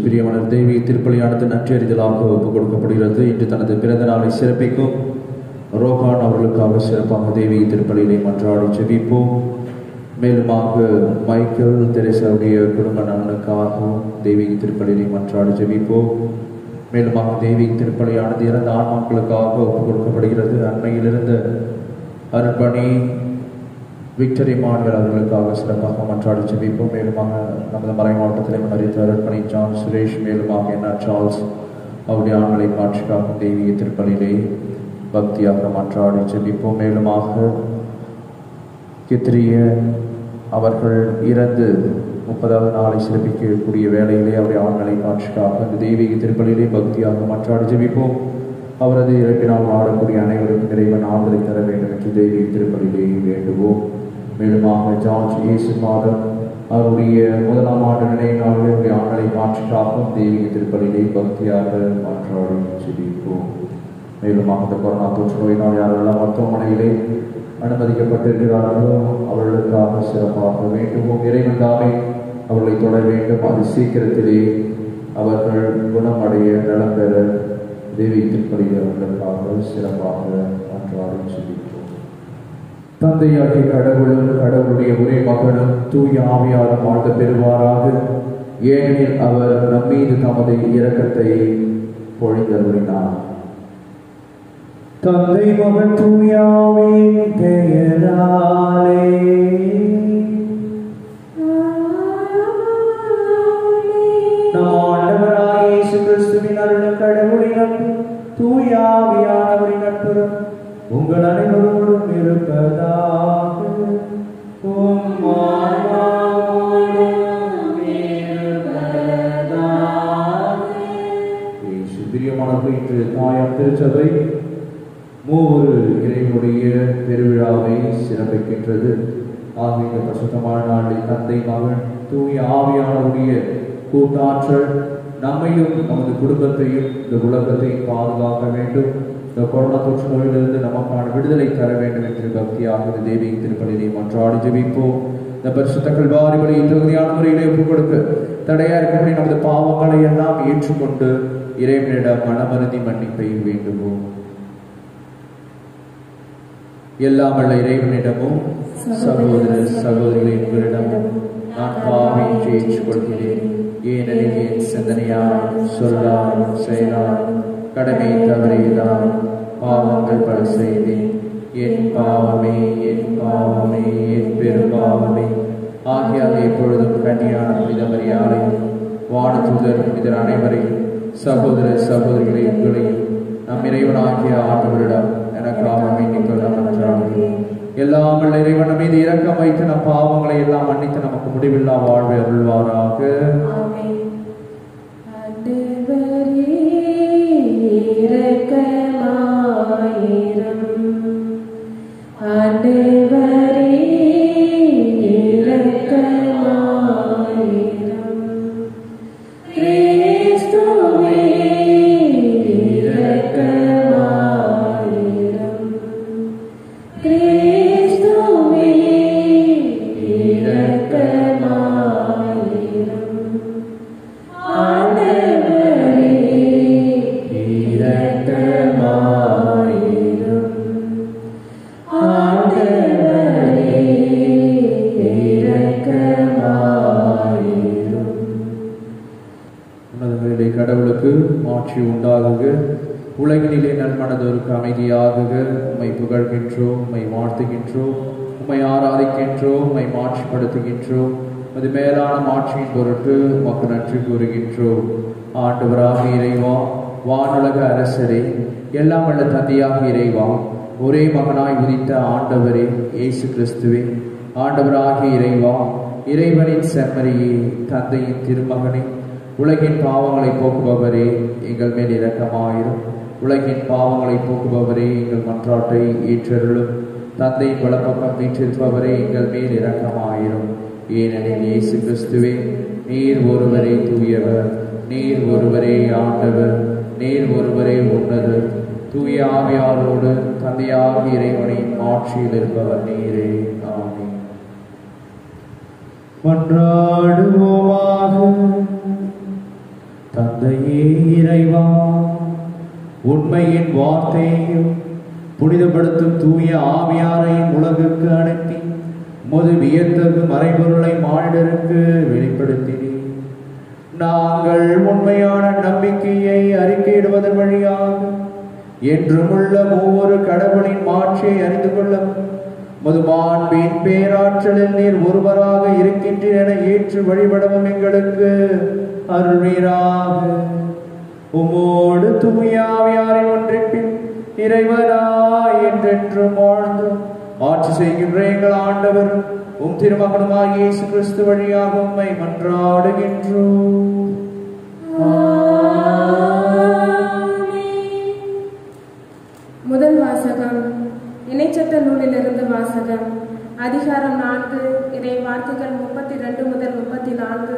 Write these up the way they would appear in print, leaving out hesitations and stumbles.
பிரியமான தெய்வீக திருப்பலியானது நன்றி அறிதலாக ஒப்புக் கொடுக்கப்படுகிறது. இன்று தனது பிறந்த நாளை சிறப்பிக்கும் ரோகான் அவர்களுக்காக சிறப்பாக தெய்வீக திருப்பலியை மன்றாடி ஜெபிப்போம். மேலுமாக மைக்கேல் தெரேசாவுடைய குடும்ப நலனுக்காகவும் தெய்வீக திருப்பலியை மன்றாடி ஜெபிப்போம். மேலுமாக தெய்வீக திருப்பலியானது இறந்த ஆன்மாக்களுக்காக ஒப்புக் கொடுக்கப்படுகிறது. அண்மையில் இருந்த அருட்பணி விக்டரி மான்கள் அவர்களுக்காக சிறப்பாக மன்றாடி ஜெபிப்போம். மேலுமாக நமது மறை மாவட்டத்தில் மறித்த அருட்பணி ஜான் சுரேஷ், மேலுமாக என்ன சார்ல்ஸ் அவருடைய ஆண்களை மாற்றிக்காக தெய்வீக திருப்பலியிலே பக்தியாக மன்றாடி ஜெபிப்போம். மேலுமாக கித்திரிய அவர்கள் இறந்து 30வது நாளை சிறப்பிக்கக்கூடிய வேளையிலே அவருடைய ஆண்களை மாற்றிக்காக இந்த தெய்வீக திருப்பலியிலே பக்தியாக மன்றாடி ஜெபிப்போம். அவரது இறப்பினால் வாழக்கூடிய அனைவருக்கும் இறைவன் ஆறுதலை தர வேண்டும் என்று தெய்வீக திருப்பலியிலே வேண்டுவோம். மேலுமாக ஜார்ஜ் இயேசு பாதம் அவருடைய 1ஆம் ஆண்டு நினைவு நாள்களுடைய ஆண்களை மாற்றிக்காகவும் தெய்வீக திருப்பலியிலே பக்தியாக மன்றாடி ஜெபிப்போம். மேலுமாக இந்த கொரோனா தொற்று நோயினால் யாரெல்லாம் மருத்துவமனையிலே அனுமதிக்கப்பட்டிருக்கிறார்களோ அவர்களுக்காக சிறப்பாக வேண்டுவோம். இறைவன் தாமே அவர்களை தொட வேண்டும். அது சீக்கிரத்திலே அவர்கள் குணமடைய நலம் பெற தெய்வீக திருப்பலியில் அவர்களுக்காக சிறப்பாக மன்றாடி ஜெபிப்போம். தந்தையாகிய கடவுளும் கடவுளுடைய ஒரே மகனும் தூய ஆவியாரும் வாழ்ந்து பெறுவாராக. ஏனெனில் அவர் நம்மீது தமது இரக்கத்தை பொழிந்தருளினார். தந்தை மகன் தூய ஆவியின் பெயராலே நம் ஆண்டவராகிய இயேசு கிறிஸ்துவின் அருளும் கடவுளின் அன்பும் தூய ஆவியானவரின் நட்பும் உங்கள் அனைவரோடும் இருப்பதாக. பிரியமானவர்கள், இன்று தாயார் திருச்சபை மூவொரு இறைவனுடைய பெருவிழாவை சிறப்பிக்கின்றது. ஆகிய இந்த பரிசுத்தமான நாளில் தந்தை மகன் தூய ஆவியானவருடைய கூட்டாற்றல் நம்மையும் நமது குடும்பத்தையும் இந்த உலகத்தையும் பாதுகாக்க வேண்டும். இந்த கொரோனா தொற்று நோயிலிருந்து நமக்கான விடுதலை தர வேண்டும் என்று பக்தியாக தெய்வீக திருப்பலியை மன்றாடி ஜெபிப்போம். இந்த பரிசுத்த கல்வாரி பலியை தகுதியான முறையிலே ஒப்புக் கொடுக்க தடையா இருக்கக்கூடிய நமது பாவங்களை எல்லாம் ஏற்றுக்கொண்டு இறைவனிடம் மனமருதி மன்னிப்பை வேண்டுவோம். எல்லாம் வல்ல இறைவனிடமும் சகோதர சகோதரிகளை உங்களிடமும் நான் பாவின்றி ஏற்றுக்கொள்கிறேன். ஏனெனில் என் சிந்தனையால் சொல்லால் செயலால் கடமை தவறியதால் பாவங்கள் பல செய்தேன். என் பாவமே என் பாவமே என் பெரும்பாவமே. ஆகியால் எப்பொழுதும் கன்னியான புனித மரியாதையும் வானதூதர் புனிதர் அனைவரையும் சகோதர சகோதரிகளை உங்களையும் நம் இறைவனாகிய ஆண்டவரிடம் எனக்காக வேண்டிக் கொள்ள மன்றாடுகிறேன். எல்லாம் வல்ல இறைவன் மீது இரக்கம் வைத்து நம் பாவங்களை எல்லாம் மன்னித்து நமக்கு முடிவில்லா வாழ்வை அருள்வாராக. கடவுளுக்கு மாட்சி உண்டாகுக. உலகினிலே நன்மனதோருக்கு அமைதியாகுக. உம்மை புகழ்கின்றோம், உம்மை வாழ்த்துகின்றோம், உம்மை ஆராதிக்கின்றோம், உம்மை மாட்சிப்படுத்துகின்றோம். அது மேலான மாட்சியின் பொருட்டு உமக்கு நன்றி கூறுகின்றோம். ஆண்டவராக இறைவா, வானுலக அரசரே, எல்லாம் வல்ல தந்தையாக இறைவா, ஒரே மகனாய் உதித்த ஆண்டவரே இயேசு கிறிஸ்துவே, ஆண்டவராகிய இறைவா, இறைவனின் செம்மறியே, தந்தையின் திருமகனே, உலகின் பாவங்களை போக்குபவரே எங்கள் மேல் இரக்கமாயிரும். உலகின் பாவங்களை போக்குபவரே எங்கள் மன்றாட்டை ஏற்றருளும். தந்தையின் வலப்பக்கம் வீற்றிருப்பவரே எங்கள் மேல் இரக்கமாயிரும். ஏனெனில் இயேசு கிறிஸ்துவே, நீர் ஒருவரே தூயவர், நீர் ஒருவரே ஆண்டவர், நீர் ஒருவரே உன்னதர், தூய ஆவியாரோடு தந்தையாகிய இறைவனின் ஆட்சியில் இருப்பவர் நீரே. ஆமென். மன்றாடுவோமாக. தந்தையே இறைவா, உண்மையின் வார்த்தையையும் புனிதப்படுத்தும் தூய ஆவியாரையும் உலகுக்கு அனுப்பி முது வியத்தகு மறைபொருளை மானிடருக்கு வெளிப்படுத்தினீர். நாங்கள் உண்மையான நம்பிக்கையை அறிக்கையிடுவதன் வழியாக என்றும் உள்ள ஒவ்வொரு கடவுளின் மாட்சியை அறிந்து கொள்ள முது மாண்பின் பேராற்றலில் நீர் ஒருவராக இருக்கின்றீர் என ஏற்று வழிபடவும் எங்களுக்கு அருள்வீராக. உமோடு தூய ஆவியாரின் ஒன்றிப்பில் இறைவனாய் என்றென்றும் வாழ்ந்து ஆட்சி செய்கின்ற எங்கள் ஆண்டவர் உம் திருமகனுமாகிய இயேசு கிறிஸ்து வழியாக உம்மை மன்றாடுகின்றோம். முதல் வாசகம். இணைச்சட்ட நூலிலிருந்து வாசகம். அதிகாரம் 4, இறை வார்த்தைகள் 32 முதல் 34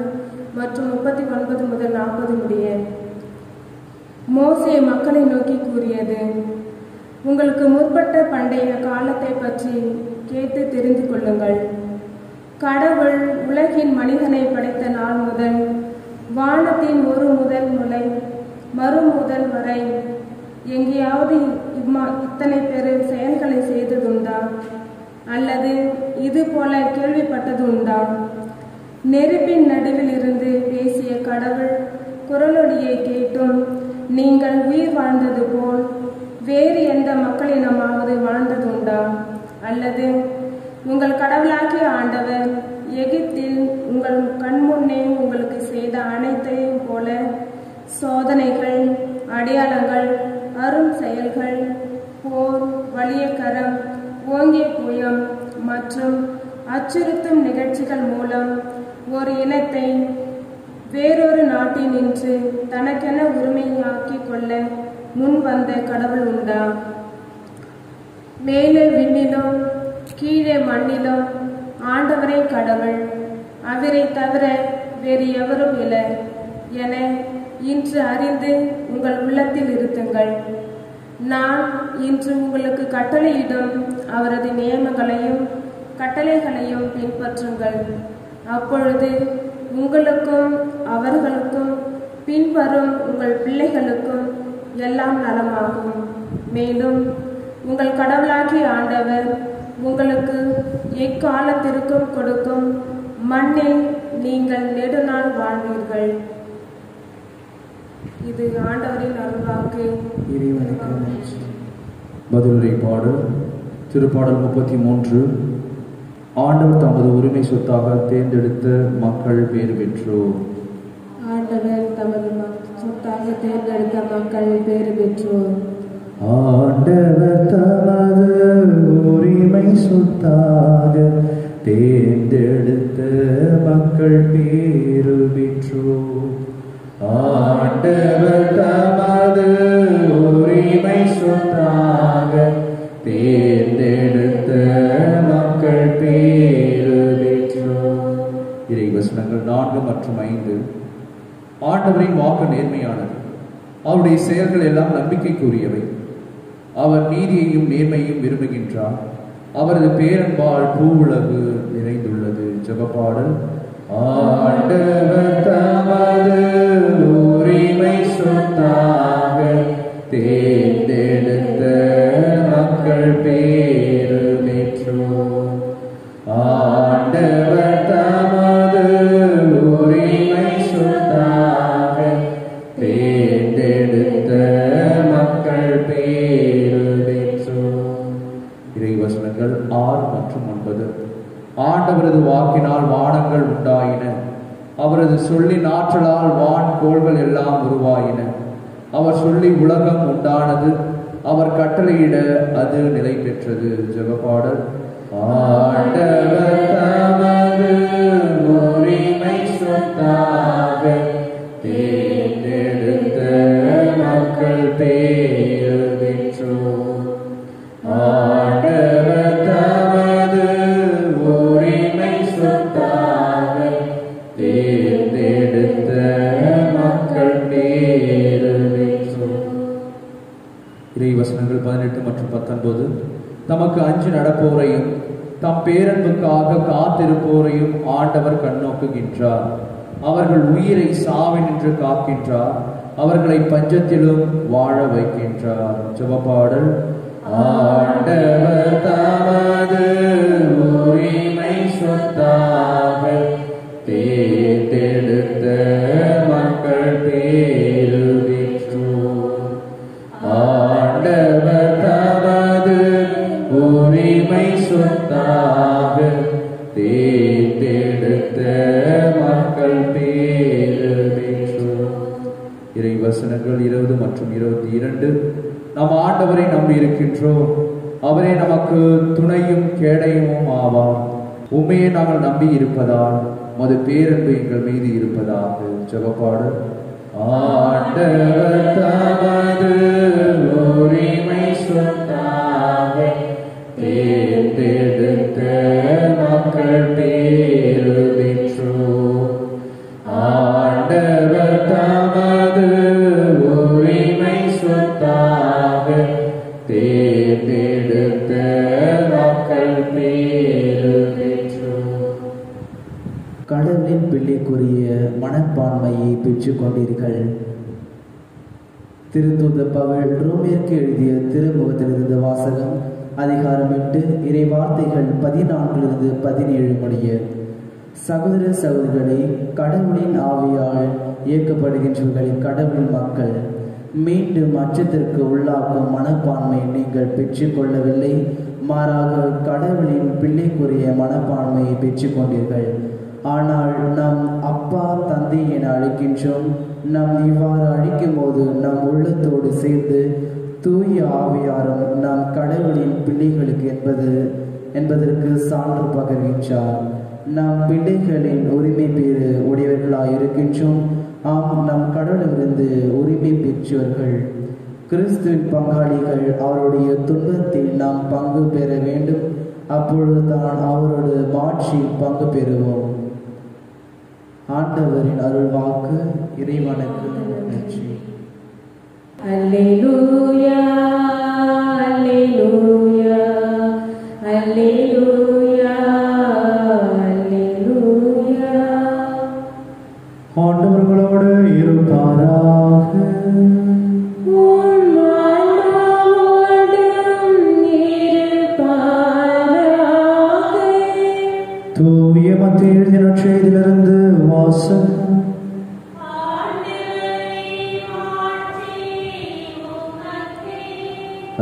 மற்றும் 39 முதல் 40 முடிய. மோசே மக்களை நோக்கி கூறியது: உங்களுக்கு முற்பட்ட பண்டைய காலத்தை பற்றி கேட்டு தெரிந்து கொள்ளுங்கள். கடவுள் உலகின் மனிதனை படைத்த நாள் முதல் வானத்தின் ஒரு முதல் முளை மறு முதல் வரை எங்கேயாவது இத்தனை பெரு செயல்களை செய்ததுண்டா? அல்லது இது போல கேள்விப்பட்டது உண்டா? நெருப்பின் நடுவில் இருந்து பேசிய கடவுள் குரலொலியை கேட்டும் நீங்கள் உயிர் வாழ்ந்தது போல் வேறு எந்த மக்களினமாவது வாழ்ந்ததுண்டா? அல்லது உங்கள் கடவுளாகிய ஆண்டவர் எகிப்தில் உங்கள் கண்முன்னே உங்களுக்கு செய்த அனைத்தையும் போல சோதனைகள், அடையாளங்கள், அரும் செயல்கள், போர், வலிய கரம், ஓங்கிய புயம் மற்றும் அச்சுறுத்தும் நிகழ்ச்சிகள் மூலம் ஒரு இனத்தை வேறொரு நாட்டில் நின்று தனக்கென உரிமையாக்கிக் கொள்ள முன் வந்த கடவுள் உண்டா? மேலே விண்ணிலும் கீழே மண்ணிலும் ஆண்டவரே கடவுள், அவரை தவிர வேறு எவரும் இல்லை என இன்று அறிந்து உங்கள் உள்ளத்தில் இருத்துங்கள். நான் இன்று உங்களுக்கு கட்டளையிடும் அவரது நியமங்களையும் கட்டளைகளையும் பின்பற்றுங்கள். அப்பொழுது உங்களுக்கும் அவர்களுக்கும் பின்வரும் உங்கள் பிள்ளைகளுக்கும் எல்லாம் நலமாகும். மேலும் உங்கள் கடவுளாகிய ஆண்டவர் உங்களுக்கு எக்காலத்திற்கும் கொடுக்கும் மண்ணில் நீங்கள் நெடுநாள் வாழ்வீர்கள். இது ஆண்டவரின் அருள்வாக்கு. பதிலுரை பாடல். திருப்பாடல் 33. ஆண்டவர் தமது உரிமை சொத்தாக தேர்ந்தெடுத்த மக்கள் பேறு பெற்றோர். ஆண்டவர் தமது சொத்தாக தேர்ந்தெடுத்த மக்கள் பேறு பெற்றோர். ஆண்டவர் தமது உரிமை சொத்தாக தேர்ந்தெடுத்த மக்கள் பேறு பெற்றோர். ஆண்டவர் தமது உரிமை சொத்தாக தேர்ந்தெடுத்த மக்கள் பேறு பெற்றோர். இறைவசனங்கள் 4 மற்றும் 5. ஆண்டவரின் வாக்கு நேர்மையானது, அவருடைய செயல்கள் எல்லாம் நம்பிக்கைக்குரியவை. அவர் நீதியையும் நேர்மையையும் விரும்புகின்றார். அவரது பேரன்பால் பூவுலகு நிறைந்துள்ளது. ஜெபப்பாடல். ஆண்டவர் தமது உரிமை சொத்தாக தேர்ந்தெடுத்த மக்கள் பேறு பெற்றோர். ஆண்டவர் தமது உரிமை சொத்தாக தேர்ந்தெடுத்த மக்கள் பேறு பெற்றோர். இறைவசனங்கள் 6 மற்றும் 9. ஆண்டவரது வாக்கினால் வானங்கள் உண்டாயின, அவரது சொல்லின் ஆற்றலால் வான்கோள்கள் எல்லாம் உருவாயின. அவர் சொல்லி உலகம் உண்டானது, அவர் கட்டளையிட அது நிலை பெற்றது. ஜெபப்பாடல். ஆண்டவர் தமது உரிமை சொத்தாக தேர்ந்தெடுத்த மக்கள் பேறு பெற்றோர். ஆண்டவர் தமது உரிமை சொத்தாக தேர்ந்தெடுத்த மக்கள் பேறு பெற்றோர். இறைவசனங்கள் 18 மற்றும் 19. தமக்கு அஞ்சு நடப்போரையும் தம் பேரன்புக்காக காத்திருப்போரையும் ஆண்டவர் கண்ணோக்குகின்றார். அவர்கள் உயிரை சாவினின்று காக்கின்றார், அவர்களை பஞ்சத்திலும் வாழ வைக்கின்றார். ஜெபப்பாடல். ஆண்டவர் தமது உரிமை சொத்தாக தேர்ந்தெடுத்த மக்கள் பேறு பெற்றோர். ஆண்டவர் தமது உரிமை சொத்தாக தேர்ந்தெடுத்த மக்கள் பேறு பெற்றோர். இறை வசனங்கள் 20 மற்றும் 22. நாம் ஆண்டவரை நம்பி இருக்கின்றோம், அவரே நமக்கு துணையும் கேடயமும் ஆவார். உண்மையை நாங்கள் நம்பி இருப்பதால் மது பேரன்பு எங்கள் மீது இருப்பதாக. ஜெபப்பாடு. ஆண்டவர் தமது உரிமை சொத்தாக தேர்ந்தெடுத்த மக்கள் பேறு பெற்றோர். ஆண்டவர் தமது உரிமை சொத்தாக தேர்ந்தெடுத்த மக்கள் பேறு பெற்றோர். கடவுளின் பிள்ளைக்குரிய மனப்பான்மையை பெற்றுக் கொண்டீர்கள். திருத்தூதர் பவுல் ரோமியருக்கு எழுதிய திருமுகத்திலிருந்து வாசகம். அதிகாரம் 8 இறை வார்த்தைகள் 14 17 முடிய. சகோதர சகோதரிகளை, கடவுளின் ஆவியால் இயக்கப்படுகின்றவர்களின் கடவுளின் மக்கள், மீண்டும் அச்சத்திற்கு உள்ளாக்கும் மனப்பான்மை நீங்கள் பெற்றுக்கொள்ளவில்லை, மாறாக கடவுளின் பிள்ளைக்குரிய மனப்பான்மையை பெற்றுக்கொண்டீர்கள். ஆனால் நம் அப்பா தந்தை என அழைக்கின்றோம். நாம் இவ்வாறு அழைக்கும் போது நம் உள்ளத்தோடு சேர்ந்து தூய ஆவியாரும் நாம் கடவுளின் பிள்ளைகளுக்கு என்பதற்கு சான்று பகர்கின்றார். நாம் பிள்ளைகளின் உரிமை பேறு உடையவர்களாக இருக்கின்றோம். ஆம், நம் கடவுளிலிருந்து உரிமை பெற்றவர்கள். கிறிஸ்துவின் பங்காளிகள். அவருடைய துன்பத்தில் நாம் பங்கு பெற வேண்டும். அப்பொழுதுதான் அவரோடு மாட்சியில் பங்கு பெறுவோம். ஆண்டவரின் அருள் வாக்கு. இறைவனுக்கு நன்றி. அல்லேலூயா, அல்லேலூயா, அல்லேலூயா, அல்லேலூயா. ஆண்டவர்களோடு இருப்பாராக. தூய மத்திய எழுதிய நற்செய்தியிலிருந்து வாசகம்.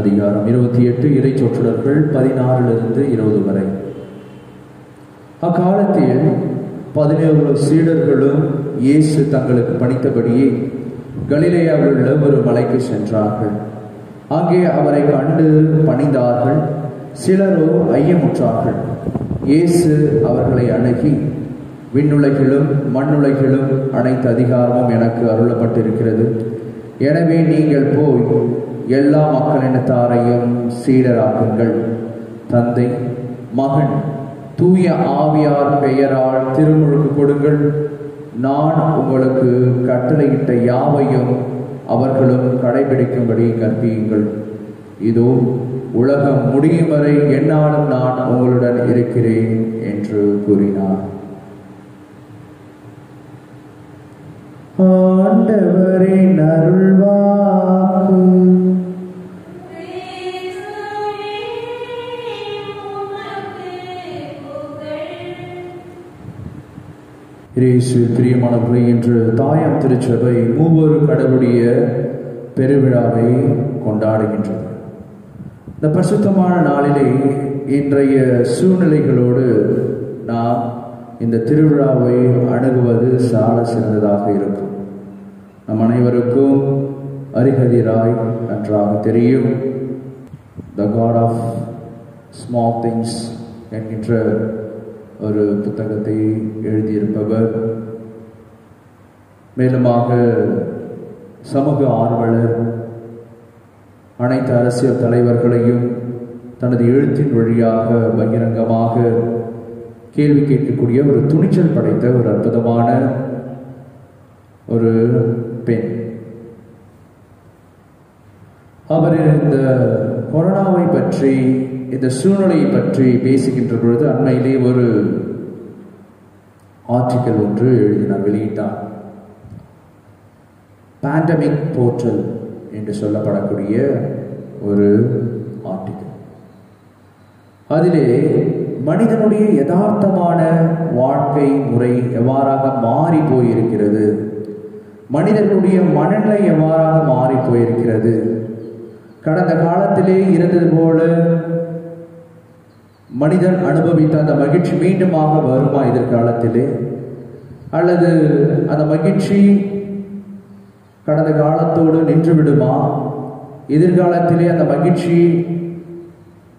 அதிகாரம் 28 இறை சொற்றொடர்கள் 16 20 வரை. அக்காலத்தில் 17 சீடர்களும் இயேசு தங்களுக்கு பணித்தபடியே கலிலேயாவில் உள்ள ஒரு மலைக்கு சென்றார்கள். அங்கே அவரை கண்டு பணிந்தார்கள். சிலரோ ஐயமுற்றார்கள். இயேசு அவர்களை அணுகி, விண்ணுலகிலும் மண்ணுலகிலும் அனைத்து அதிகாரமும் எனக்கு அருளப்பட்டிருக்கிறது. எனவே நீங்கள் போய் எல்லா மக்களினத்தாரையும் சீடராக்குங்கள். தந்தை, மகன், தூய ஆவியார் பெயரால் திருமுழுக்கு கொடுங்கள். நான் உங்களுக்கு கட்டளையிட்ட யாவையும் அவர்களும் கடைபிடிக்கும்படி கற்பியுங்கள். இதோ உலகம் முடியும் வரை எந்நாளும் நான் உங்களுடன் இருக்கிறேன் என்று கூறினார். ஆண்டவரின் அருள்வாக்கு. இயேசுவில் பிரியமானவர்களே, இன்று தாயாம் திருச்சபை மூவொரு கடவுளுடைய பெருவிழாவை கொண்டாடுகின்றது. இந்த பரிசுத்தமான நாளிலே இன்றைய சூழ்நிலைகளோடு நாம் இந்த திருவிழாவை அணுகுவது சால சிறந்ததாக இருக்கும். நம் அனைவருக்கும் அரிகதிராய் நன்றாக தெரியும். த காட் ஆஃப் ஸ்மால் திங்ஸ் என்கின்ற ஒரு புத்தகத்தை எழுதியிருப்பவர், மேலுமாக சமூக ஆர்வலர், அனைத்து அரசியல் தலைவர்களையும் தனது எழுத்தின் வழியாக பகிரங்கமாக கேள்வி கேட்கக்கூடிய ஒரு துணிச்சல் படைத்த ஒரு அற்புதமான ஒரு பெண். அவர் இந்த கொரோனாவை பற்றி, இந்த சூழ்நிலையை பற்றி பேசுகின்ற பொழுது அண்மையிலே ஒரு ஆர்டிக்கல் ஒன்று எழுதினார், வெளியிட்டார். பேண்டமிக் போர்ட்டல் என்று சொல்லப்படக்கூடிய ஒரு ஆர்டிக்கல். அதிலே மனிதனுடைய யதார்த்தமான வாழ்க்கை முறை எவ்வாறாக மாறி போயிருக்கிறது, மனிதர்களுடைய மனநிலை எவ்வாறாக மாறி போயிருக்கிறது, கடந்த காலத்திலே இருந்தது போல மனிதன் அனுபவித்த அந்த மகிழ்ச்சி மீண்டுமாக வருமா எதிர்காலத்திலே, அல்லது அந்த மகிழ்ச்சி கடந்த காலத்தோடு நின்று விடுமா, எதிர்காலத்திலே அந்த மகிழ்ச்சி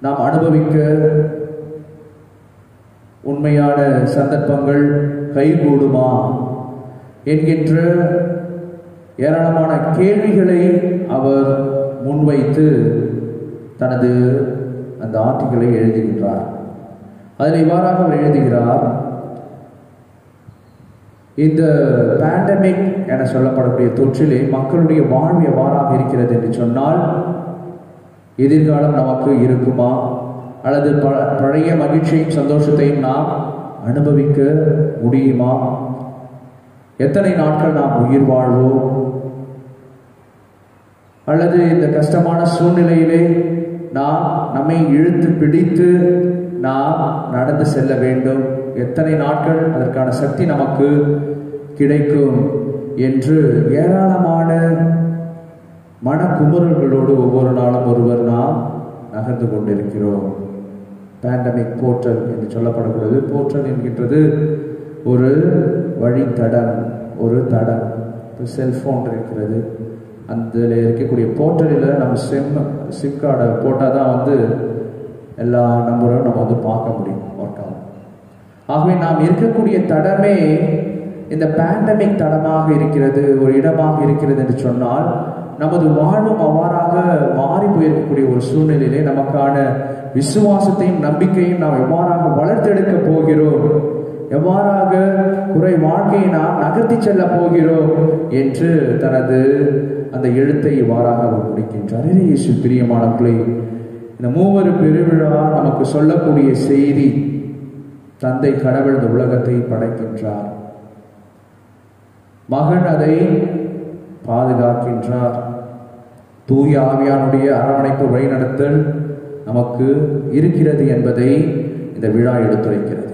நாம் அனுபவிக்க உண்மையான சந்தர்ப்பங்கள் கைகூடுமா என்கின்ற ஏராளமான கேள்விகளை அவர் முன்வைத்து தனது அந்த ஆர்டிக்கலை எழுதுகின்றார். அதில் இவ்வாறாக அவர் எழுதுகிறார், இந்த பேண்டமிக் என சொல்லப்படக்கூடிய தொற்றிலே மக்களுடைய வாழ்வு எவ்வாறாக இருக்கிறது என்று சொன்னால், எதிர்காலம் நமக்கு இருக்குமா, அல்லது பழைய மகிழ்ச்சியும் சந்தோஷத்தையும் நாம் அனுபவிக்க முடியுமா, எத்தனை நாட்கள் நாம் உயிர் வாழ்வோம், அல்லது இந்த கஷ்டமான சூழ்நிலையிலே நாம் நம்மை இழுத்து பிடித்து நாம் நடந்து செல்ல வேண்டும், எத்தனை நாட்கள் அதற்கான சக்தி நமக்கு கிடைக்கும் என்று ஏராளமான மனக்குமுறல்களோடு ஒவ்வொரு நாளும் ஒருவர் நாம் நகர்ந்து கொண்டிருக்கிறோம். பேண்டமிக் போர்ட்டல் என்று சொல்லப்படக்கூடாது. போர்ட்டல் என்கின்றது ஒரு வழித்தடம், ஒரு தடம். செல்போன் இருக்கிறது, அதில் இருக்கக்கூடிய போர்ட்டலில் நம்ம சிம் கார்டை போட்டால் தான் எல்லா நம்பரும் நம்ம பார்க்க முடியும், ஒர்க் ஆகும். ஆகவே நாம் இருக்கக்கூடிய தடமே இந்த பேண்டமிக் தடமாக இருக்கிறது, ஒரு இடமாக இருக்கிறது என்று சொன்னால், நமது வாழ்வும் அவ்வாறாக மாறி போயிருக்கக்கூடிய ஒரு சூழ்நிலையிலே நமக்கான விசுவாசத்தையும் நம்பிக்கையும் நாம் எவ்வாறாக வளர்த்தெடுக்க போகிறோம், எவ்வாறாக குறை வாழ்க்கையை நாம் நகர்த்தி செல்ல போகிறோம் என்று தனது அந்த எழுத்தை இவ்வாறாக அவர் முடிக்கின்றார். இயேசு பிரியமானவர்களே, இந்த மூவரு பெருவிழா நமக்கு சொல்லக்கூடிய செய்தி, தந்தை கடவுள் இந்த உலகத்தை படைக்கின்றார், மகன் அதை பாதுகாக்கின்றார், தூய ஆவியானுடைய அரவணைப்பு வழிநடத்தல் நமக்கு இருக்கிறது என்பதை இந்த விழா எடுத்துரைக்கிறது.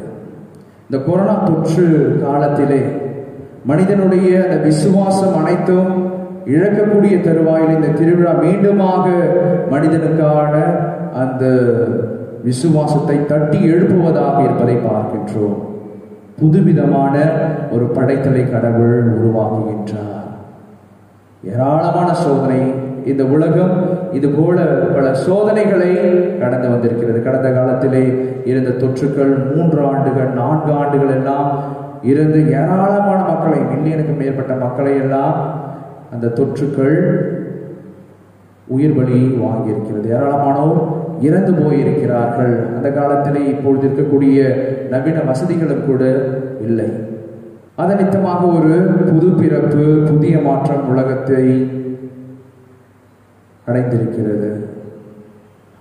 இந்த கொரோனா தொற்று காலத்திலே மனிதனுடைய அந்த விசுவாசம் அனைத்தும் இழக்கக்கூடிய தருவாயில் இந்த திருவிழா மீண்டுமாக மனிதனுக்கான அந்த விசுவாசத்தை தட்டி எழுப்புவதாக இருப்பதை பார்க்கின்றோம். புதுவிதமான ஒரு படைத்தலை கடவுள் உருவாக்குகின்றார். ஏராளமான சோதனை, இந்த உலகம் இது போல பல சோதனைகளை கடந்து வந்திருக்கிறது. கடந்த காலத்திலே இருந்த தொற்றுக்கள் 3 ஆண்டுகள் 4 ஆண்டுகள் எல்லாம் இருந்து ஏராளமான மக்களை, மில்லியனுக்கு மேற்பட்ட மக்களை எல்லாம் அந்த தொற்றுக்கள் உயிர் பலி வாங்கியிருக்கிறது. ஏராளமானோர் இறந்து போயிருக்கிறார்கள். அந்த காலத்திலே இப்பொழுது இருக்கக்கூடிய நவீன வசதிகளும் கூட இல்லை. அதன் நிமித்தமாக ஒரு புது பிறப்பு, புதிய மாற்றம் உலகத்தை அடைந்திருக்கிறது.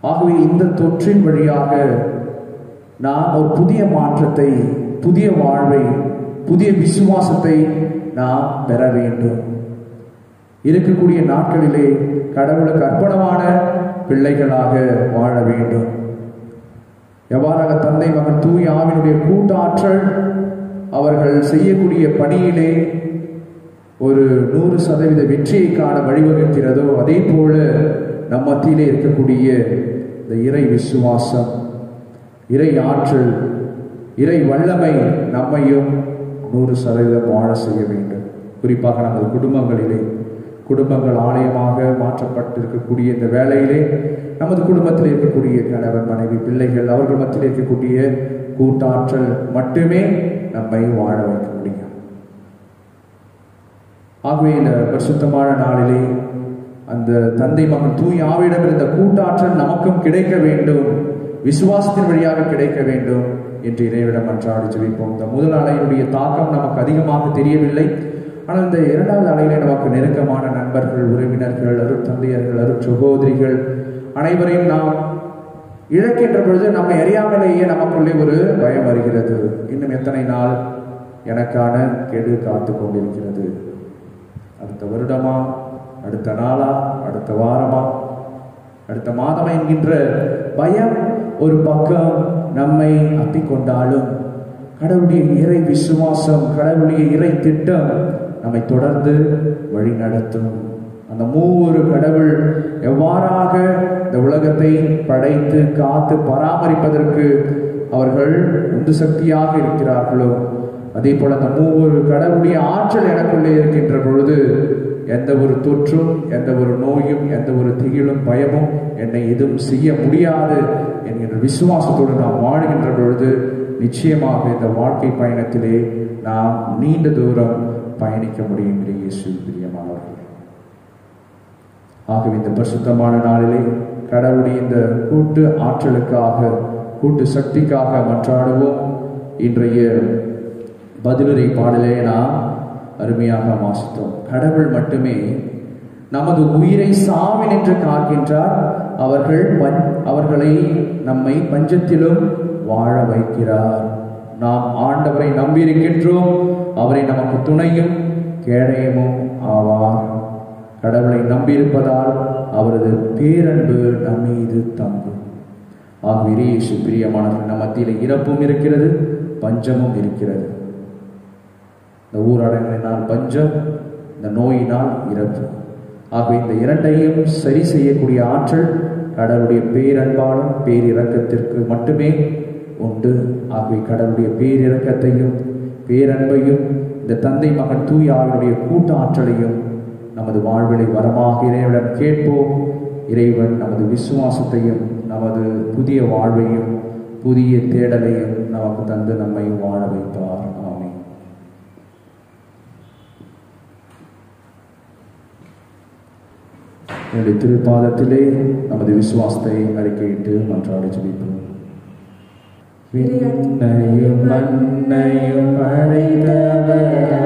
ஆகவே இந்த தொற்றின் வழியாக நாம் ஒரு புதிய மாற்றத்தை, புதிய வாழ்வை, புதிய விசுவாசத்தை நாம் பெற வேண்டும். இருக்கக்கூடிய நாட்களிலே கடவுளுக்கு அர்ப்பணமான பிள்ளைகளாக வாழ வேண்டும். எவ்வாறாக தந்தை மகன் தூய ஆவியினுடைய கூட்டாற்றல் அவர்கள் செய்யக்கூடிய பணியிலே ஒரு 100% வெற்றியை காண வழிவகுக்கிறதோ, அதே போல நம் மத்தியிலே இருக்கக்கூடிய இந்த இறை விசுவாசம், இறை ஆற்றல், இறை வல்லமை நம்மையும் 100% வாழ செய்ய வேண்டும். குறிப்பாக நமது குடும்பங்களிலே, குடும்பங்கள் ஆலயமாக மாற்றப்பட்டிருக்கக்கூடிய இந்த வேளையிலே நமது குடும்பத்தில் இருக்கக்கூடிய கணவன் மனைவி பிள்ளைகள் அவர்கள் மத்தியில் இருக்கக்கூடிய கூட்டாற்றல் மட்டுமே நம்மை வாழ வைக்க முடியும். ஆகவே இந்த பரிசுத்தமான நாளிலே அந்த தந்தை மகன் தூய் ஆவியிடம் இருந்த கூட்டாற்றல் நமக்கும் கிடைக்க வேண்டும், விசுவாசத்தின் வழியாக கிடைக்க வேண்டும் என்று இறைவிடம் அன்றாடி ஜெபிப்போம். இந்த முதல் அலையினுடைய தாக்கம் நமக்கு அதிகமாக தெரியவில்லை. ஆனால் இந்த 2வது அலையிலே நமக்கு நெருக்கமான நண்பர்கள், உறவினர்கள், அருட்தந்தையர்கள், அருட்சகோதரிகள் அனைவரையும் நாம் இழக்கின்ற பொழுது நம்மை அறியாமலேயே நமக்குள்ளே ஒரு பயம் வருகிறது. இன்னும் எத்தனை நாள் எனக்கான கெடு காத்து கொண்டிருக்கிறது. அடுத்த வருடமா, அடுத்த நாளா, அடுத்த வாரமா, அடுத்த மாதமா என்கின்ற பயம் ஒரு பக்கம் நம்மை அப்பிக்கொண்டாலும் கடவுளுடைய இறை விசுவாசம், கடவுளுடைய இறை திட்டம் நம்மை தொடர்ந்து வழி நடத்தும். அந்த மூவொரு கடவுள் எவ்வாறாக இந்த உலகத்தை படைத்து காத்து பராமரிப்பதற்கு அவர்கள் உந்து சக்தியாக இருக்கிறார்களோ, அதே போல அந்த மூவொரு கடவுளுடைய ஆற்றல் எனக்குள்ளே இருக்கின்ற பொழுது எந்த ஒரு தொற்றும், எந்த ஒரு நோயும், எந்த ஒரு திகிலும், பயமும் என்னை எதுவும் செய்ய முடியாது என்கின்ற விசுவாசத்தோடு நாம் வாழ்கின்ற பொழுது நிச்சயமாக இந்த வாழ்க்கை பயணத்திலே நாம் நீண்ட தூரம் பயணிக்க முடியும். இயேசு பிரியமானவர்கள், ஆகவே இந்த பரிசுத்தமான நாளிலே கடவுளுடைய இந்த கூட்டு ஆற்றலுக்காக, கூட்டு சக்திக்காக மன்றாடுவோம். இன்றைய பதிலுரை பாடலே நாம் அருமையாக வாசித்தோம். கடவுள் மட்டுமே நமது உயிரை சாவினின்று காக்கின்றார். அவர்களை நம்மை பஞ்சத்திலும் வாழ வைக்கிறார். நாம் ஆண்டவரை நம்பியிருக்கின்றோம். அவரை நமக்கு துணையும் கேடயமும் ஆவார். கடவுளை நம்பியிருப்பதால் அவரது பேரன்பு நம்மீது தங்கும். ஆகவே இயேசு பிரியமானவர்கள், நம் மத்தியில் இறப்பும் இருக்கிறது, பஞ்சமும் இருக்கிறது. இந்த ஊரடங்கினால் பஞ்சம், இந்த நோயினால் இறப்பு. ஆகவே இந்த இரண்டையும் சரி செய்யக்கூடிய ஆற்றல் கடவுளுடைய பேரன்பாலும் பேரிரக்கத்திற்கு மட்டுமே உண்டு. ஆகவே கடவுளுடைய பேரிரக்கத்தையும் பேரன்பையும் இந்த தந்தை மகன் தூய ஆவியுடைய கூட்ட ஆற்றலையும் நமது வாழ்விலை வரமாக இறைவனிடம் கேட்போம். இறைவன் நமது விசுவாசத்தையும் நமது புதிய வாழ்வையும் புதிய தேடலையும் நமக்கு தந்து நம்மை வாழ வைப்பார். ஆமென். என்னுடைய திருப்பாதத்திலே நமது விசுவாசத்தை அறிக்கையிட்டு மன்றாடி ஜெபிப்போம். விண்ணையும் மண்ணையும் படைத்தவரா,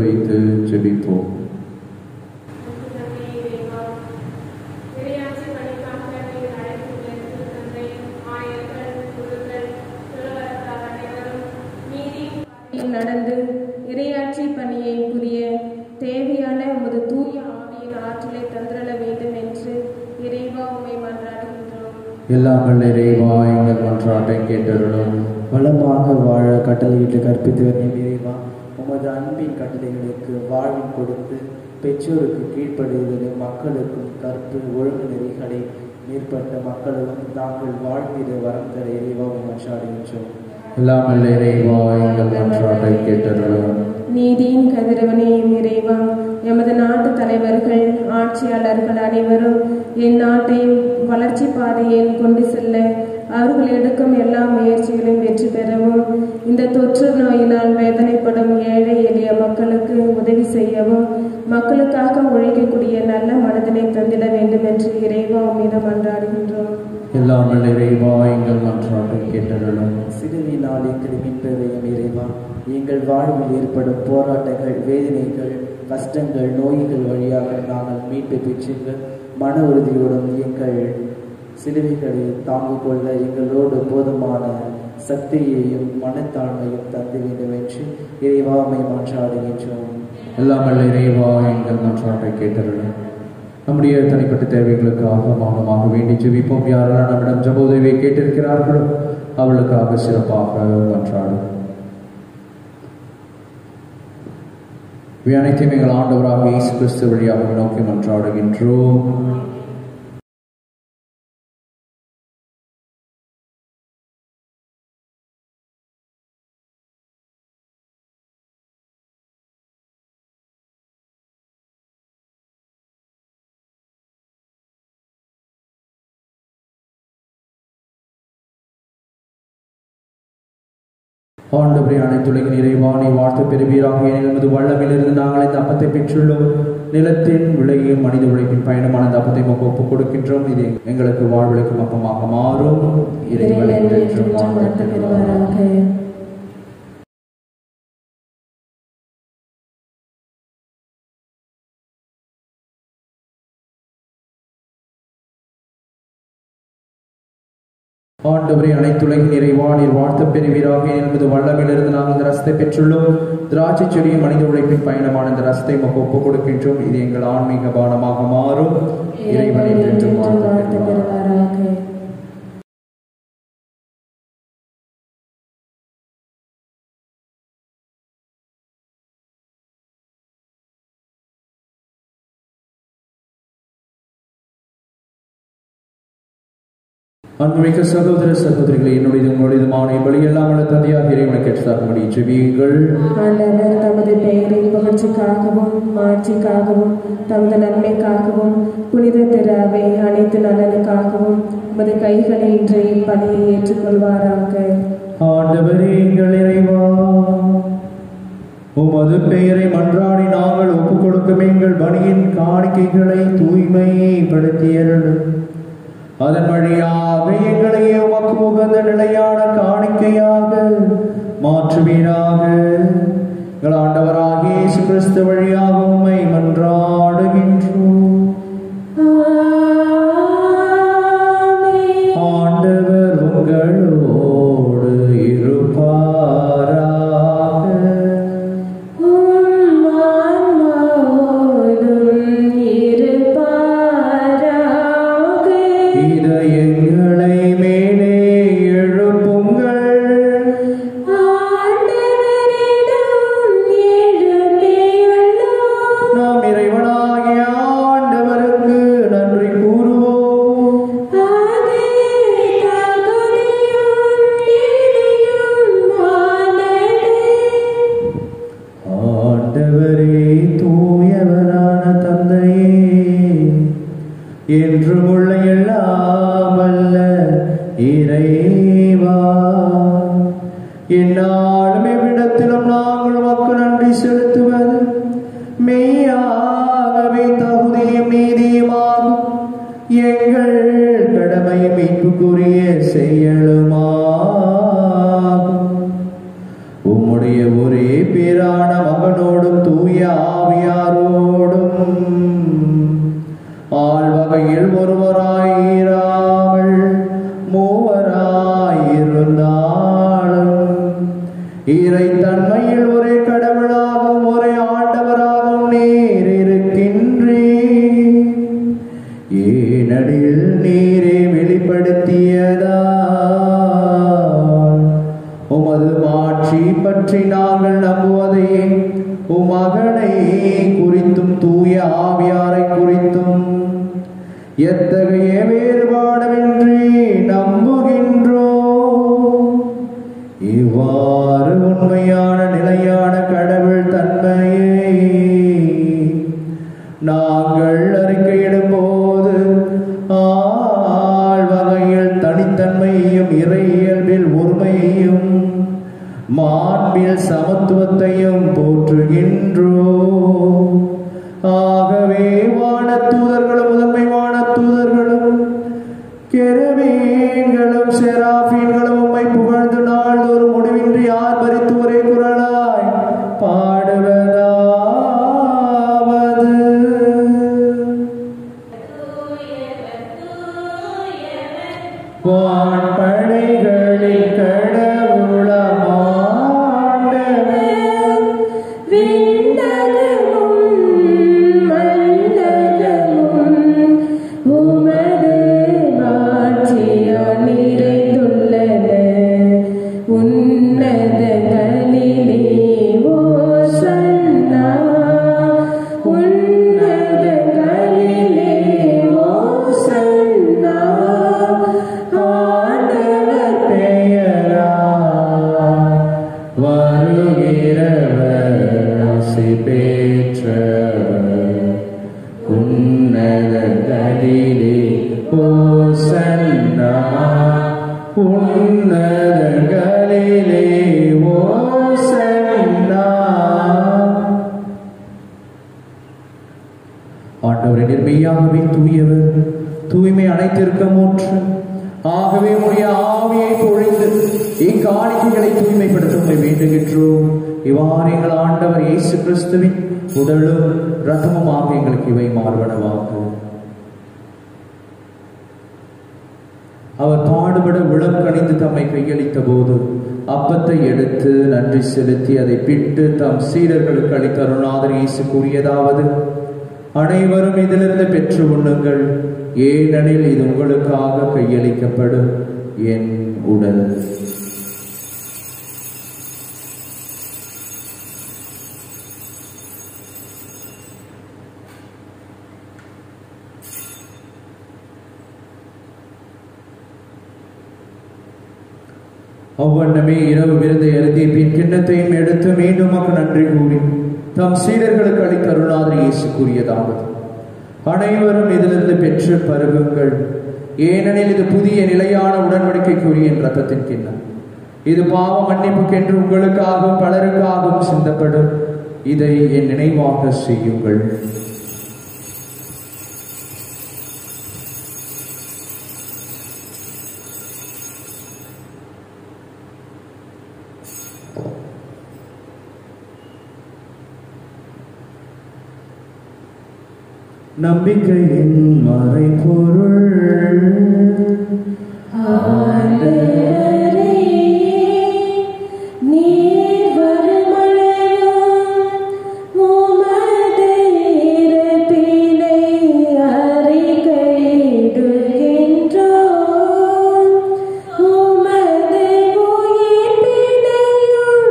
வைத்து ஜெபிப்போம். நடந்து இறையாட்சி பணியை புரிய தேவையான உமது தூய ஆவியின் ஆற்றலை தந்திரள வேண்டும் என்று இறைவா உம்மை மன்றாடுகின்றோம். எல்லாம் வல்ல இறைவா, எங்கள் மன்றாட்டை கேட்டருளும். வளமாக வாழ கட்டளையிட்டு கற்பித்து வரும் இறைவா, உமது அன்பின் கட்டளைகளுக்கு வாழ்வில் கொடுத்து பெற்றோருக்கு கீழ்ப்படுவதிலும் மக்களுக்கும் கற்பு ஒழுங்கு நெறிகளை மேற்பட்ட மக்களும் நாங்கள் வாழ்விட வரம் தர இறைவா மன்றாடுகின்றோம். எல்லாம் வல்ல இறைவா, எங்கள் மன்றாட்டை கேட்டருளும். நீதியின் கதிரவனே இறைவா, எமது நாட்டு தலைவர்கள் ஆட்சியாளர்கள் அனைவரும் இந்நாட்டை வளர்ச்சி பாதையில் கொண்டு செல்ல அவர்கள் எடுக்கும் எல்லா முயற்சிகளையும் வெற்றி பெறவும், இந்த தொற்று நோயினால் வேதனைப்படும் ஏழை எளிய மக்களுக்கு உதவி செய்யவும், மக்களுக்காக உழைக்கக்கூடிய நல்ல மனதினை தந்திட வேண்டும் என்று இறைவா உம்மிடம் மன்றாடுகின்றோம். எல்லாம் வல்ல இறைவா, எங்கள் மன்றாட்டை கேட்டருளும். சிறுவினால் எங்களை மீட்பவையும் இறைவா, எங்கள் வாழ்வில் ஏற்படும் போராட்டங்கள், வேதனைகள், கஷ்டங்கள், நோய்கள் வழியாக நாங்கள் மீட்பை பெற்று மன உறுதியோடும் எங்கள் சிலுவைகளை தாங்கு கொள்ள எங்களோடு போதுமான சக்தியையும் மனத்தாழ்மையும் தந்து வேண்டும் என்று இறைவா உம்மை மன்றாடுகின்றோம். எல்லாம் வல்ல இறைவா, எங்கள் மன்றாட்டை கேட்டருளும். நம்முடைய தனிப்பட்ட தேவைகளுக்காக மௌனமாக வேண்டி ஜெபிப்போம். யாரெல்லாம் நம்மிடம் ஜெப உதவியை கேட்டிருக்கிறார்களோ அவளுக்காக சிறப்பாக மன்றாடும். இவை அனைத்தையும் எங்கள் ஆண்டவராக இயேசு கிறிஸ்து வழியாக நோக்கி மன்றாடுகின்றோம். ஆண்டவரே, அனைத்துலகின் இறைவா, நீ வாழ்த்து பெறுவீராக. எமது வல்லமிலிருந்து நாங்கள் இந்த அப்பத்தை பெற்றுள்ளோம். நிலத்தின் விளையும் மனித உழைப்பின் பயணமான இந்த அப்பத்தை ஒப்புக் கொடுக்கின்றோம். இது எங்களுக்கு வாழ்வளிக்கும் அப்பமாக மாறும். இறைவனை என்றென்றும் வாழ்த்து பெறுவாராக. ஆண்டவரே, அனைத்துலகின் இறைவா, நீர் வாழ்த்து பெறுவீராக. என்பது வல்லமிலிருந்து நாங்கள் இந்த ரசத்தை பெற்றுள்ளோம். திராட்சை செடியும் மனித உழைப்பின் பயணமான இந்த ரசத்தை ஒப்புக் கொடுக்கின்றோம். இது எங்கள் ஆன்மீக பானமாக மாறும். இறைவனை என்றென்றும் வாழ்த்து பெறுவாராக. அன்புமிக்க சகோதர சகோதரிகளை, என்னுடையதுமான பலியெல்லாம் தந்தையாக இறைவனுக்கு ஏற்றதாகும்படி ஜெபியுங்கள். ஆண்டவர் தமது பெயரின் புகழ்ச்சிக்காகவும் மாட்சிக்காகவும் தமது நன்மைக்காகவும் புனித திரு அவை அனைத்து நலனுக்காகவும் உமது கைகளில் இன்றைய பணியை ஏற்றுக்கொள்வாராக. ஆண்டவரே, எங்கள் இறைவா, உமது பெயரை மன்றாடி நாங்கள் ஒப்புக் கொடுக்கும் எங்கள் பணியின் காணிக்கைகளை தூய்மைப்படுத்தியருளும். அதன் வழியாக எங்களையே உமக்கு உகந்த நிலையான காணிக்கையாக மாற்றுவீராக. எங்கள் ஆண்டவராகிய இயேசு கிறிஸ்து வழியாக உம்மை மன்றாடுகின்றோம். ஆண்டவர் உங்களோடு இருப்பாராக. எங்களை மேலே எழுப்புங்கள். நாம் இறைவனாகிய ஆண்டவருக்கு நன்றி கூறுவோம். ஆண்டவரே, தூயவரான தந்தையே, என்றும் உள்ள எல்லாம் வல்ல இறைவா, எந்நாளும் எவ்விடத்திலும் நாங்கள் உமக்கு நன்றி செலுத்துவது மெய்யாகவே தகுதியும் நீதியுமாகும். எங்கள் கடமை மீட்புக்குரிய செயலுமாகும். உம்முடைய ஒரே பேரான மகனோடும் தூய எத்தகைய வேறுபாடுமின்றி நம்புகின்றோம். இவ்வாறு உண்மையான நிலையான கடவுள் தன்மையை நாங்கள் அறிக்கையிடும் போது ஆழ்வகையில் தனித்தன்மையையும் இறையியல்பில் ஒருமையையும் மாண்பில் சமத்துவத்தையும் போற்றுகின்றோம். ஆகவே வானத்தூதர்களும் முதன்மை வானத்தூதர்களும் கெருபீன்களும் செராபீன்களும் உம்மை புகழ்ந்து நாள்தோறும் முடிவின்றி ஆர்ப்பரித்து ஒரே குரலாய் பாடுவதாவது: வான்படைகளின் கடவுளம் ஆண்டவர், விண்ணகமும் மண்ணகமும் உமது மாட்சியால் நிறைந்துள்ளன. உன்னதங்களிலே ஓசன்னா, உன்னதங்களிலே ஓசன்னா. ஆண்டவர் பெயரால் வருகிறவர் ஆசி பெற்றவர். உன்னதங்களிலே ஓசன்னா, உன்னதங்களிலே ஓசன்னா. ஆண்டவரே, நிர்மையாகவே தூயவர், தூய்மை அனைத்திற்கும் ஊற்று. ஆகவே உடைய ஆவியை பொழிந்து இக்காணிக்கைகளை தூய்மைப்படுத்த உம்மை வேண்டுகின்றோம். இவ்வாறு எங்கள் ஆண்டவர் இயேசு கிறிஸ்துவின் உடலும் இரத்தமுமாக எங்களுக்கு இவை மாறுவனவாகும். அவர் பாடுபட உளம் கனிந்து தம்மை கையளித்த போது அப்பத்தை எடுத்து நன்றி செலுத்தி அதை பிட்டு தம் சீடர்களுக்கு அளித்த அருள்நாதர் இயேசு கூறியதாவது: அனைவரும் இதிலிருந்து பெற்று உண்ணுங்கள், ஏனெனில் இது உங்களுக்காக கையளிக்கப்படும் என் உடல். அவ்வண்ணமே இரவு விருந்தை அருந்திய பின் கிண்ணத்தையும் எடுத்து மீண்டும் நன்றி கூறி தம் சீடர்களுக்கு அளித்த அருள்நாதர் இயேசு கூறியதாவது: அனைவரும் இதிலிருந்து பெற்று பருகுங்கள், ஏனெனில் இது புதிய நிலையான உடன்படிக்கைக்குரிய என் இரத்தத்தின் கிண்ணம். இது பாவ மன்னிப்புக்கென்று உங்களுக்காகவும் பலருக்காகவும் சிந்தப்படும். இதை என் நினைவாக செய்யுங்கள். நம்பிக்கையின் மறைபொருள். ஆண்டவரே, நீர் வருமளவும் உமது இறப்பினை அறிக்கையிடுகின்றோம். உமது உயிர்ப்பினையும்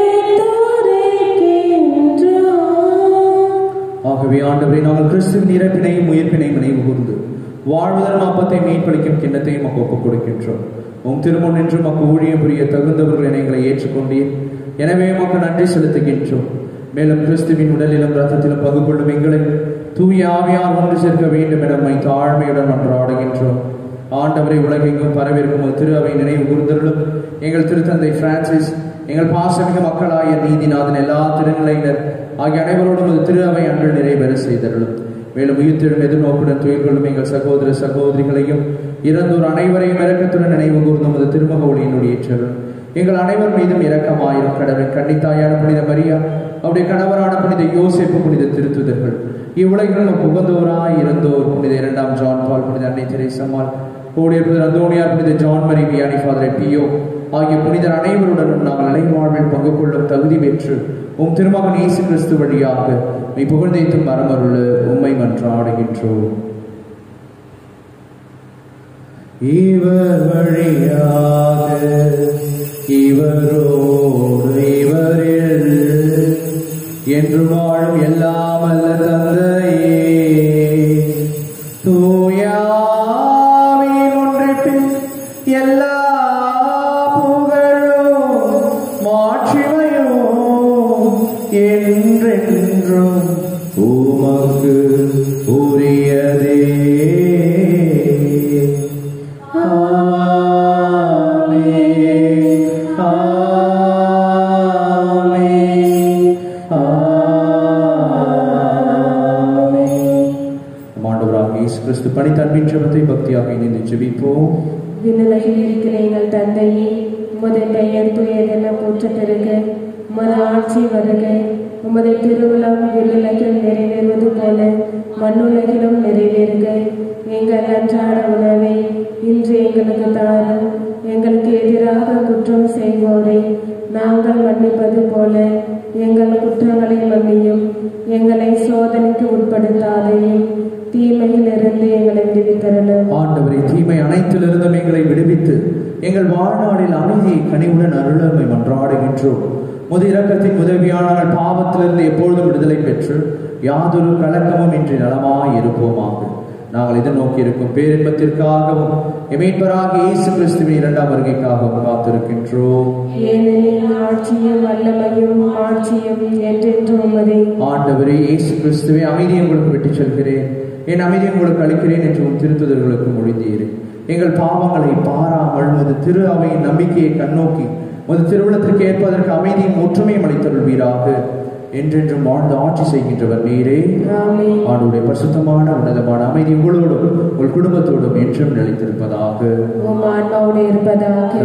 எடுத்துரைக்கின்றோம். ஆகவே ஆண்டவரே, நாங்கள் கிறிஸ்துவின் இறப்பினையும் உயிர்ப்பினையும் நினைவு கூர்ந்து வாழ்வதன் அப்பத்தை மீட்பளிக்கும் கிண்ணத்தையும் ஒப்புக் கொடுக்கின்றோம். உம் திருமுன் நின்று மக்கு ஊழியம் புரிய தகுந்தவர்கள் எங்களை ஏற்றுக்கொண்டீர். எனவே உமக்கு நன்றி செலுத்துகின்றோம். மேலும் கிறிஸ்துவின் உடலிலும் இரத்தத்திலும் பங்கு கொள்ளும் எங்களை தூய ஆவியால் ஒன்று சேர்க்க வேண்டும் என நம்மை தாழ்மையுடன் மன்றாடுகின்றோம். ஆண்டவரை உலகெங்கும் பரவிருக்கும் திரு அவை நினைவு கூர்ந்தருளும். எங்கள் திருத்தந்தை பிரான்சிஸ், எங்கள் பாசமிக மக்களாய நீதிநாதன், எல்லா திருநிலையினர் ஆகிய அனைவரோடும் திரு அவை அன்று நிறைவேற செய்தருளும். மேலும் உயிர்த்தெழும் எதிர்நோக்குடன் துயில் கொள்ளும் எங்கள் சகோதர சகோதரிகளையும் இறந்தோர் அனைவரையும் இரக்கத்துடன் நினைவு கூர்ந்து நமது திருமுக ஒளியினுடைய ஏற்றரும். எங்கள் அனைவர் மீதும் இரக்கமாயிரும். கடவுளின் கன்னித்தாயான புனித மரியா, அவருடைய கணவரான புனித யோசேப்பு, புனித திருத்துதர்கள், இவ்வுலகில் புகந்தோராய் இருந்தோர் புனித 2ஆம் ஜான் பால், புனித அன்னை தெரேசம்மாள், கோடியர் புனித அந்தோனியார், புனித ஜான் மரி வியானி, ஃபாதர் பியோ ஆகிய புனிதர் அனைவருடனும் நாங்கள் நிலை வாழ்வில் பங்கு கொள்ளும் தகுதி பெற்று உம் திருமகன் இயேசு கிறிஸ்து வழியாக மெய் புகழ்ந்தேத்தும் மரமருள உம்மை மன்றாடுகின்றோம். இவர் வழியாக இவரோடு இவரில் என்று வாழும் எல்லாம் அல்ல தந்தையே, என்றும் உமக்கு உரியதே. கிறிஸ்து பணித்தன்பின் ஜெபத்தை பக்தியாக இணைந்து ஜெபிப்போம். விண்ணுலகில் இருக்கிற எங்கள் தந்தையே, உமது பெயர் தூயதென போற்றப் பெறுக. உமது ஆட்சி வருக. உமது திருவிழம் விண்ணுலகில் நிறைவேறுவது போல மண்ணுலகிலும் நிறைவேறுக. எங்கள் அன்றாட உணவை இன்று எங்களுக்கு தாரும். எங்களுக்கு எதிராக குற்றம் செய்வோரை நாங்கள் மன்னிப்பது போல எங்கள் குற்றங்களை மன்னியும். எங்களை சோதனைக்கு உட்படுத்தாதையும் தீமையிலிருந்து எங்களை விடுவித்தருளும். ஆண்டவரே, தீமை அனைத்திலிருந்தும் எங்களை விடுவித்து எங்கள் வாழ்நாளில் அமைதியை கனிவுடன் அருளமை மன்றாடுகின்றோம். முது இரக்கத்தின் உதவியானால் பாவத்திலிருந்து எப்பொழுதும் விடுதலை பெற்று யாதொரு கலக்கமும் இன்றி நலமாய் இருப்போமாக. நாங்கள் எதிர்நோக்கி இருக்கும் பேரின்பத்திற்காகவும் மீட்பராக இயேசு கிறிஸ்துவின் இரண்டாம் வருகைக்காகவும் காத்திருக்கின்றோம். ஏனெனில் ஆட்சியும் வல்லமையும் மாட்சியும் என்றென்றும் உமதே. ஆண்டவரே இயேசு கிறிஸ்துவே, அமைதியை உங்களுக்கு விட்டுச் செல்கிறேன், என் அமைதியை உங்களுக்கு அளிக்கிறேன் என்று உன் திருத்துதர்களுக்கு மொழிந்தீர். எங்கள் பாவங்களை பாராமல் முது திரு அவையின் நம்பிக்கையை கண்ணோக்கி முது திருவிழத்திற்கு ஏற்பதற்கு அமைதியும் ஒற்றுமையும் அளித்தருள்வீராக. என்றென்றும் வாழ்ந்து ஆட்சி செய்கின்றவர் நீரே. ஆண்டுடைய பரிசுத்தமான உன்னதமான அமைதி உங்களோடும் உங்கள் குடும்பத்தோடும் என்றும் நிலைத்திருப்பதாக.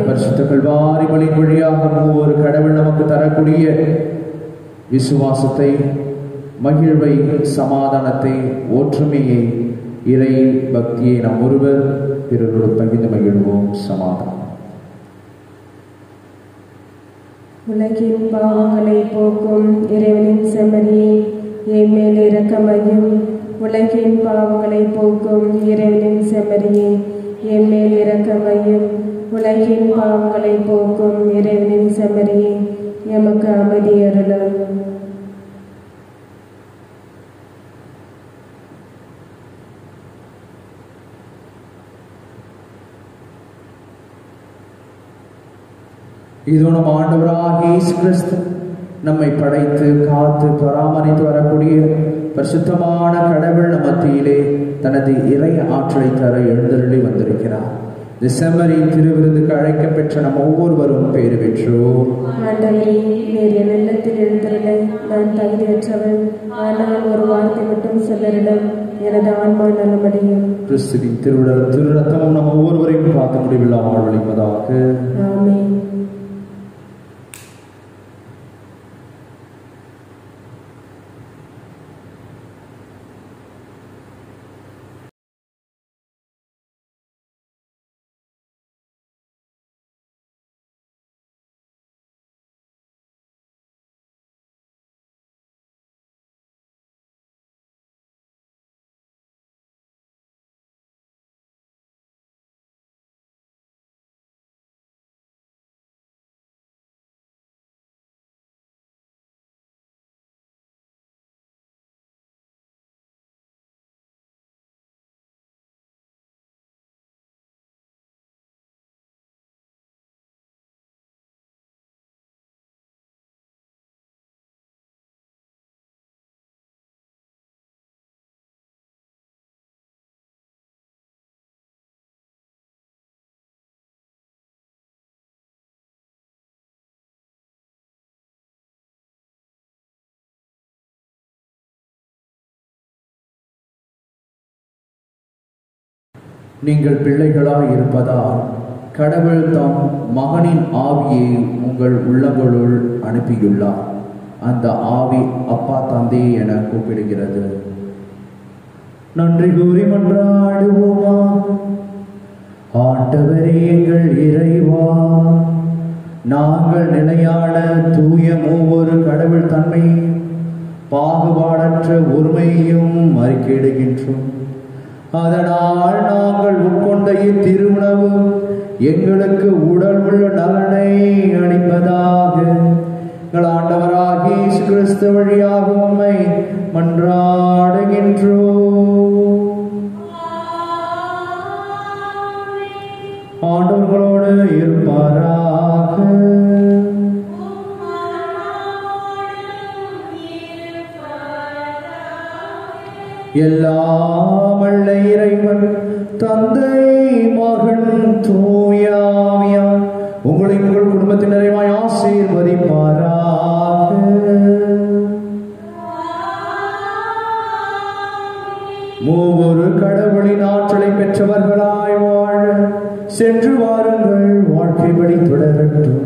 பரிசுத்த கல்வாரி பலியின் வழியாக ஒவ்வொரு கடவுள் நமக்கு தரக்கூடிய விசுவாசத்தை, மகிழ்வை, சமாதானத்தை, ஒற்றுமையை, இறை பக்தியை நாம் ஒருவர் பிறரோடு பகிர்ந்து மகிழ்வோம். சமாதானம். உலகின் பாவங்களை போக்கும் இறைவனின் செம்மறியே, என் மேல் இரக்கமையும். உலகின் பாவங்களை போக்கும் இறைவனின் செம்மறியே, என் மேல் இரக்கமையும். உலகின் பாவங்களை போக்கும் இறைவனின் செம்மறியே, எமக்கு அமைதி அருளும். இதோ நம் ஆண்டவராக இயேசு கிறிஸ்து நம்மை படைத்து காத்து பராமரித்து வரக்கூடிய பரிசுத்தமான கடவுள் நம் மத்தியிலே தனது இறை ஆற்றலை தர எழுந்தருளி வந்திருக்கிறார். செம்மறி திருவிருந்துக்கு அழைக்க பெற்ற நம் ஒவ்வொருவரும் பேறு பெற்றோர். ஆண்டவரே, நீர் என் இல்லத்தில் எழுந்தருள நான் தகுதியற்றவன். ஆனால் ஒரு வார்த்தை மட்டும் சொல்லருளும், எனது ஆன்மா நலமடையும். கிறிஸ்துவின் திருவிழா திரு ரத்தமும் நம் ஒவ்வொருவரையும் பார்க்க முடிவில்லா வாழ்வழிப்பதாக. ஆமென். நீங்கள் பிள்ளைகளாய் இருப்பதால் கடவுள் தம் மகனின் ஆவியை உங்கள் உள்ளங்களுள் அனுப்பியுள்ளார். அந்த ஆவி அப்பா தந்தை என கூப்பிடுகிறது. நன்றி கூறி மன்றாடுவோமா. ஆண்டவரே எங்கள் இறைவா, நாங்கள் நிலையான தூய மூவொரு கடவுள் தன்மையும் பாகுபாடற்ற ஒருமையையும் அறிக்கையிடுகின்றோம். அதனால் நாங்கள் உட்கொண்ட இத்திருவுணவு எங்களுக்கு உடல் உள்ள நலனை அளிப்பதாக. எங்கள் ஆண்டவராகிய இயேசு கிறிஸ்து வழியாக உம்மை மன்றாடுகின்றோம். ஆண்டவர்களோடு இருப்பாராக. எல்லாம் வல்ல இறைவன் தந்தை மகன் தூயாவியார் உங்களை உங்கள் குடும்பத்தின் நிறைவாய் ஆசீர்வதிப்பாராக. மூவொரு கடவுளின் ஆற்றலை பெற்றவர்களாய் வாழ சென்று வாருங்கள், வாழ்க்கை வழி தொடரட்டும்.